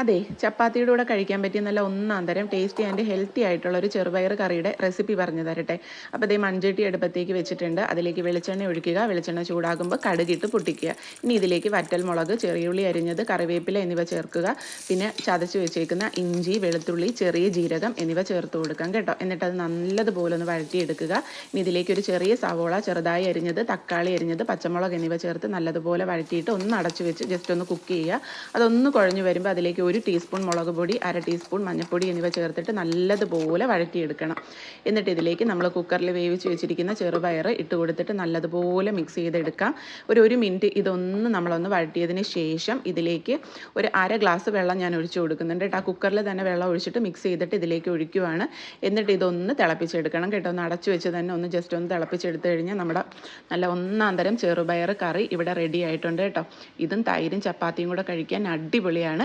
അതെ, ചപ്പാത്തിയുടെ കൂടെ കഴിക്കാൻ പറ്റിയ നല്ല ഒന്നാന്തരം ടേസ്റ്റി ആൻഡ് ഹെൽത്തി ആയിട്ടുള്ള ഒരു ചെറുപയർ കറിയുടെ റെസിപ്പി പറഞ്ഞു തരട്ടെ. അപ്പോൾ അതേ മൺചട്ടി അടുപ്പത്തേക്ക് വെച്ചിട്ടുണ്ട്. അതിലേക്ക് വെളിച്ചെണ്ണ ഒഴിക്കുക. വെളിച്ചെണ്ണ ചൂടാകുമ്പോൾ കടുകിട്ട് പൊട്ടിക്കുക. ഇനി ഇതിലേക്ക് വറ്റൽമുളക്, ചെറിയുള്ളി അരിഞ്ഞത്, കറിവേപ്പില എന്നിവ ചേർക്കുക. പിന്നെ ചതച്ച് വെച്ചേക്കുന്ന ഇഞ്ചി, വെളുത്തുള്ളി, ചെറിയ ജീരകം എന്നിവ ചേർത്ത് കൊടുക്കാം കേട്ടോ. എന്നിട്ട് അത് നല്ലതുപോലെ ഒന്ന് വഴറ്റിയെടുക്കുക. ഇനി ഇതിലേക്ക് ഒരു ചെറിയ സവോള ചെറുതായി അരിഞ്ഞത്, തക്കാളി അരിഞ്ഞത്, പച്ചമുളക് എന്നിവ ചേർത്ത് നല്ലതുപോലെ വഴറ്റിയിട്ട് ഒന്ന് അടച്ചു വെച്ച് ജസ്റ്റ് ഒന്ന് കുക്ക് ചെയ്യുക. അതൊന്ന് കുഴഞ്ഞു വരുമ്പോൾ അതിലേക്ക് 1 ടീസ്പൂൺ മുളക് പൊടി, 1/2 ടീസ്പൂൺ മഞ്ഞൾപ്പൊടി എന്നിവ ചേർത്തിട്ട് നല്ലതുപോലെ വഴറ്റിയെടുക്കണം. എന്നിട്ട് ഇതിലേക്ക് നമ്മൾ കുക്കറിൽ വേവിച്ച് വെച്ചിരിക്കുന്ന ചെറുപയർ ഇട്ട് കൊടുത്തിട്ട് നല്ലതുപോലെ മിക്സ് ചെയ്തെടുക്കാം. ഒരു മിനിറ്റ് ഇതൊന്ന് നമ്മളൊന്ന് വഴറ്റിയതിന് ശേഷം ഇതിലേക്ക് ഒരു 1/2 ഗ്ലാസ് വെള്ളം ഞാൻ ഒഴിച്ചു കൊടുക്കുന്നുണ്ട് കേട്ടോ. ആ കുക്കറിൽ തന്നെ വെള്ളം ഒഴിച്ചിട്ട് മിക്സ് ചെയ്തിട്ട് ഇതിലേക്ക് ഒഴിക്കുവാണ്. എന്നിട്ട് ഇതൊന്ന് തിളപ്പിച്ചെടുക്കണം കേട്ടോ. ഒന്ന് അടച്ചു വെച്ച് തന്നെ ഒന്ന് ജസ്റ്റ് ഒന്ന് തിളപ്പിച്ചെടുത്ത് കഴിഞ്ഞാൽ നമ്മുടെ നല്ല ഒന്നാന്തരം ചെറുപയർ കറി ഇവിടെ റെഡി ആയിട്ടുണ്ട് കേട്ടോ. ഇതും തൈരും ചപ്പാത്തിയും കൂടെ കഴിക്കാൻ അടിപൊളിയാണ്.